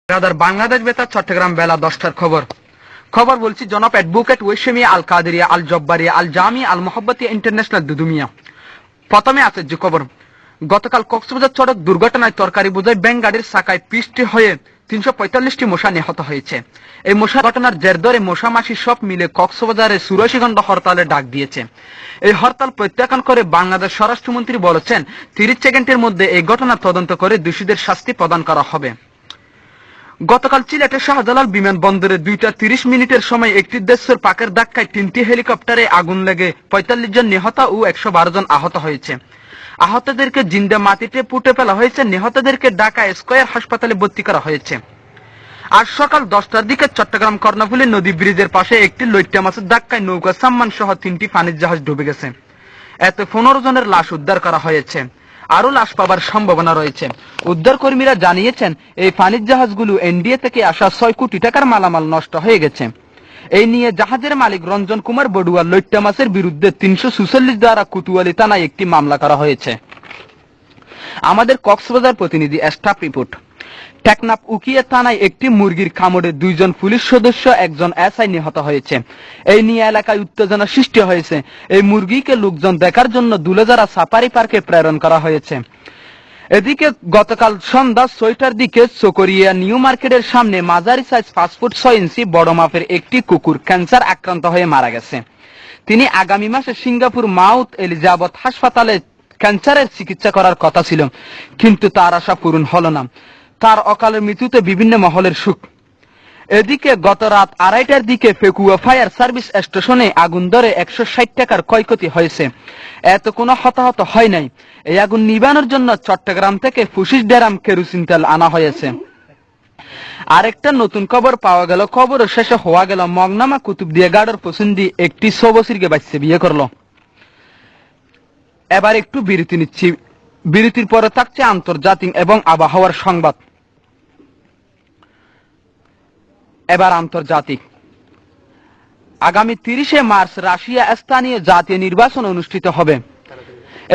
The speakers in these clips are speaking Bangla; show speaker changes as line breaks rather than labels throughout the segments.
রাদার বাংলাদেশ বেতার চট্টগ্রাম বেলা 10টার খবর বলছি জনাব অ্যাডভোকেট ওয়েশমি আল কাদেরিয়া আল জব্বারিয়া আল জামি আল মোহাব্বতিয়া ইন্টারন্যাশনাল দুদুমিয়া। প্রথমে আছে যে খবর, গতকাল কক্সবাজার সড়ক দুর্ঘটনায় তরকারি বোঝাই ব্যাংক গাড়ির চাকায় পিষ্ট হয়ে 345টি মশা নিহত হয়েছে। এই মশা ঘটনার জের ধরে মশা মাসি সব মিলে কক্সবাজারে 84 ঘণ্টা হরতালের ডাক দিয়েছে। এই হরতাল প্রত্যাখ্যান করে বাংলাদেশ স্বরাষ্ট্রমন্ত্রী বলেছেন 30 সেকেন্ডের মধ্যে এই ঘটনা তদন্ত করে দোষীদের শাস্তি প্রদান করা হবে। গতকাল সিলেটের শাহজালাল বিমানবন্দরে 2:30 সময় একটি দেশের পাকের ধাক্কায় 3টি হেলিকপ্টারে আগুন লেগে 45 জন নিহত ও 112 জন আহত হয়েছে। আহতদেরকে জিন্দা মাটিতে পুঁতে ফেলা হয়েছে, নিহতদেরকে ঢাকা স্কয়ার হাসপাতালে ভর্তি করা হয়েছে। আজ সকাল 10টার দিকে চট্টগ্রাম কর্ণফুলী নদী ব্রিজের পাশে একটি লইট্টা মাছের ধাক্কায় নৌকা সাম্মান সহ 3টি পানির জাহাজ ডুবে গেছে। এতে 15 জনের লাশ উদ্ধার করা হয়েছে, আরো লাশ পাবার সম্ভাবনা রয়েছে। উদ্ধার কর্মীরা জানিয়েছেন এই পানির জাহাজগুলো এনডিএ থেকে আসা 6 কোটি টাকার মালামাল নষ্ট হয়ে গেছে। এই নিয়ে জাহাজের মালিক রঞ্জন কুমার বড়ুয়া লইট্টা মাছের বিরুদ্ধে 346 দ্বারা কোতোয়ালি থানায় একটি মামলা করা হয়েছে। আমাদের কক্সবাজার প্রতিনিধি স্টাফ রিপোর্ট। টেকনাফ উকিয়া থানায় একটি মুরগির কামড়ে 2 জন পুলিশ সদস্য 1 জন এসআই নিহত হয়েছে। এই নিয়ে এলাকায় উত্তেজনা সৃষ্টি হয়েছে। এই মুরগিকে লোকজন দেখার জন্য দুলেজারা সাফারি পার্কে প্রেরণ করা হয়েছে। এদিকে গতকাল সন্ধ্যা 6টার দিকে চকরিয়া নিউ মার্কেটের সামনে মাঝারি সাইজ 5 ফুট 6 ইঞ্চি বড় মাপের একটি কুকুর ক্যান্সার আক্রান্ত হয়ে মারা গেছে। তিনি আগামী মাসে সিঙ্গাপুর মাউথ এলিজাবেথ হাসপাতালে ক্যান্সারের চিকিৎসা করার কথা ছিল, কিন্তু তার আশা পূরণ হলো না। তার অকালের মৃত্যুতে বিভিন্ন মহলের শোক। এদিকে গত রাত 2:30টার দিকে ফেকুয়া ফায়ার সার্ভিস স্টেশনে আগুন ধরে 160 টাকার ক্ষয়ক্ষতি হয়েছে। এত কোনো হতাহত হয় নাই। এই আগুন নিবানোর জন্য চট্টগ্রাম থেকে 25 ড্রাম কেরোসিন তেল আনা হয়েছে। আরেকটা নতুন খবর পাওয়া গেল, খবর শেষে হওয়া গেল মগনামা কুতুবদিয়া গাড়ের পছন্দি একটি 6 বছরকে বাচ্চা বিয়ে করলো। এবার একটু বিরতি নিচ্ছি, বিরতির পরে থাকছে আন্তর্জাতিক এবং আবহাওয়ার সংবাদ। এবার আন্তর্জাতিক। আগামী 30শে মার্চ রাশিয়া স্থানীয় জাতীয় নির্বাচন অনুষ্ঠিত হবে।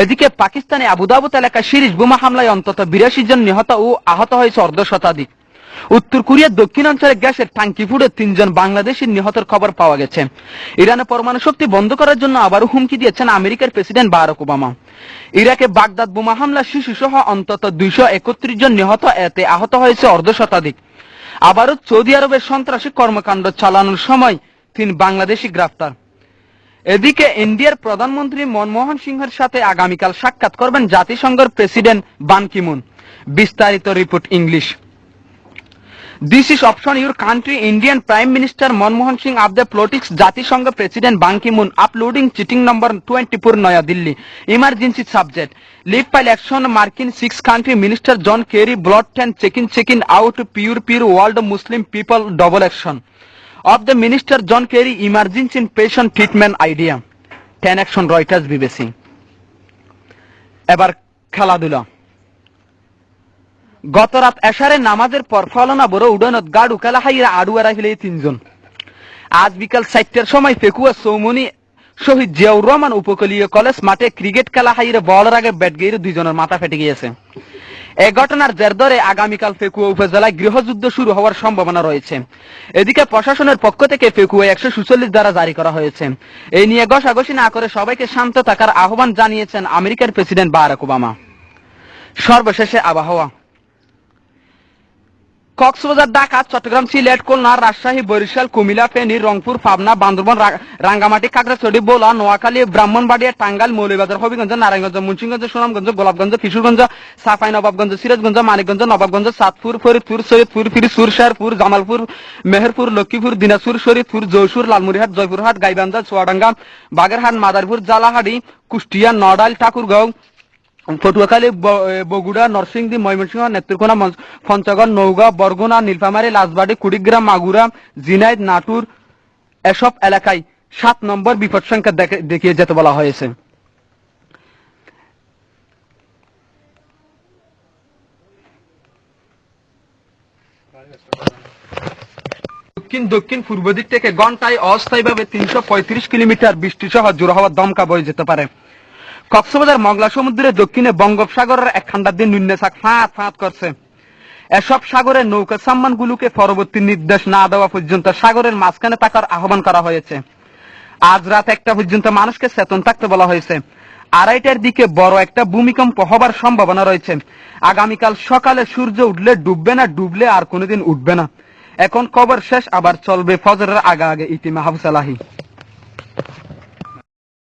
এদিকে পাকিস্তানে আবুধাবি এলাকায় সিরিজ বোমা হামলায় অন্তত 82 জন নিহত ও আহত হয়েছে অর্ধশতাধিক। উত্তর কোরিয়ার দক্ষিণাঞ্চলে গ্যাসের ট্যাঙ্কি ফুটে 3 জন বাংলাদেশি নিহতের খবর পাওয়া গেছে। ইরানে পরমাণু শক্তি বন্ধ করার জন্য আবারও হুমকি দিয়েছেন আমেরিকার প্রেসিডেন্ট বারাক ওবামা। ইরাকে বাগদাদ বোমা হামলা শিশু সহ অন্তত 231 জন নিহত, এতে আহত হয়েছে অর্ধশতাধিক। আবারও সৌদি আরবের সন্ত্রাসী কর্মকাণ্ড চালানোর সময় 3 বাংলাদেশি গ্রেফতার। এদিকে ইন্ডিয়ার প্রধানমন্ত্রী মনমোহন সিংহের সাথে আগামীকাল সাক্ষাৎ করবেন জাতিসংঘের প্রেসিডেন্ট বান কি মুন। বিস্তারিত report English. This is option your country Indian Prime Minister Manmohan Singh of the politics জাতিসংঘ President Ban Ki-moon uploading cheating number 24 Naya Delhi emergency subject leave by election Markin 6 country Minister John Kerry blood and checking out pure world Muslim people double action of the Minister John Kerry emergency patient treatment idea 10 action Reuters BBC। এবার খেলাধুলা। গত রাত এশারে নামাজের পর ফলনা বড় উডানত গাড়ু খেলা হাইরা আড়ুয়ারা হিলে 3 জন। আজ বিকাল 4টার সময় ফেকুয়া সৌমনি শহীদ জিয়াউর রহমান উপকূলীয় কলেজ মাঠে ক্রিকেট খেলা হাইরে বলের আগে ব্যাট গেড়ে 2 জনের মাথা ফেটে গিয়েছে। এই ঘটনার জের ধরে আগামীকাল ফেকুয়া উপজেলায় গৃহযুদ্ধ শুরু হওয়ার সম্ভাবনা রয়েছে। এদিকে প্রশাসনের পক্ষ থেকে ফেকুয়া 146 ধারা জারি করা হয়েছে। এই নিয়ে ঘষাঘষি না করে সবাইকে শান্ত থাকার আহ্বান জানিয়েছেন আমেরিকার প্রেসিডেন্ট বারাক ওবামা। সর্বশেষে আবহাওয়া। কক্সবাজার, ঢাকা, চট্টগ্রাম, সিলেট, খুলনা, রাজশাহী, বরিশাল, কুমিল্লা, ফেনী, রংপুর, পাবনা, বান্দরবান, রাঙ্গামাটি, খাগড়াছড়ি, ভোলা, নোয়াখালী, ব্রাহ্মণবাড়িয়া, টাঙ্গাইল, মৌলভীবাজার, হবিগঞ্জ, নারায়ণগঞ্জ, মুন্সিগঞ্জ, সুনামগঞ্জ, গোলাপগঞ্জ, কিশোরগঞ্জ, চাঁপাইনবাবগঞ্জ, সিরাজগঞ্জ, মানিকগঞ্জ, নবাবগঞ্জ, চাঁদপুর, ফরিদপুর, সৈয়দপুর, ফিরোজপুর, শেরপুর, জামালপুর, মেহেরপুর, লক্ষ্মীপুর, দিনাজপুর, শরীফপুর, যশোর, লালমনিরহাট, জয়পুরহাট, গাইবান্ধা, চুয়াডাঙ্গা, বাগেরহাট, মাদারীপুর, জালাহাটি, কুষ্টিয়া, নড়াইল, ঠাকুরগাঁও, পটুয়াখালী, বগুড়া, নরসিংদী, ময়মনসিংহ, নেত্রকোনা, পঞ্চগড়, নওগাঁ, বরগুনা, নীলফামারী, রাজবাড়ী, কুড়িগ্রাম, মাগুরা, ঝিনাইদ, নাটোর এসব এলাকায় 7 নম্বর বিপদ সংখ্যা দেখিয়ে যেতে বলা হয়েছে। দক্ষিণ পূর্ব দিক থেকে ঘন্টায় অস্থায়ীভাবে 335 কিলোমিটার বৃষ্টি সহ জোড়া হওয়া দমকা বয়ে যেতে পারে। কক্সবাজার মংলা সমুদ্রের দক্ষিণে বঙ্গোপসাগরের এক ঠান্ডার দিন নিম্নচাপ ফাঁত করছে। এসব সাগরের নৌকা সাম্মানগুলোকে পরবর্তী নির্দেশ না দেওয়া পর্যন্ত সাগরের মাঝখানে থাকার আহ্বান করা হয়েছে। আজ রাত 1টা পর্যন্ত মানুষকে চেতন থাকতে বলা হয়েছে। 2:30টার দিকে বড় একটা ভূমিকম্প হবার সম্ভাবনা রয়েছে। আগামীকাল সকালে সূর্য উঠলে ডুববে না, ডুবলে আর কোনোদিন উঠবে না। এখন খবর শেষ, আবার চলবে ফজরের আগে আগে। ইতি মাহফুজ এলাহি।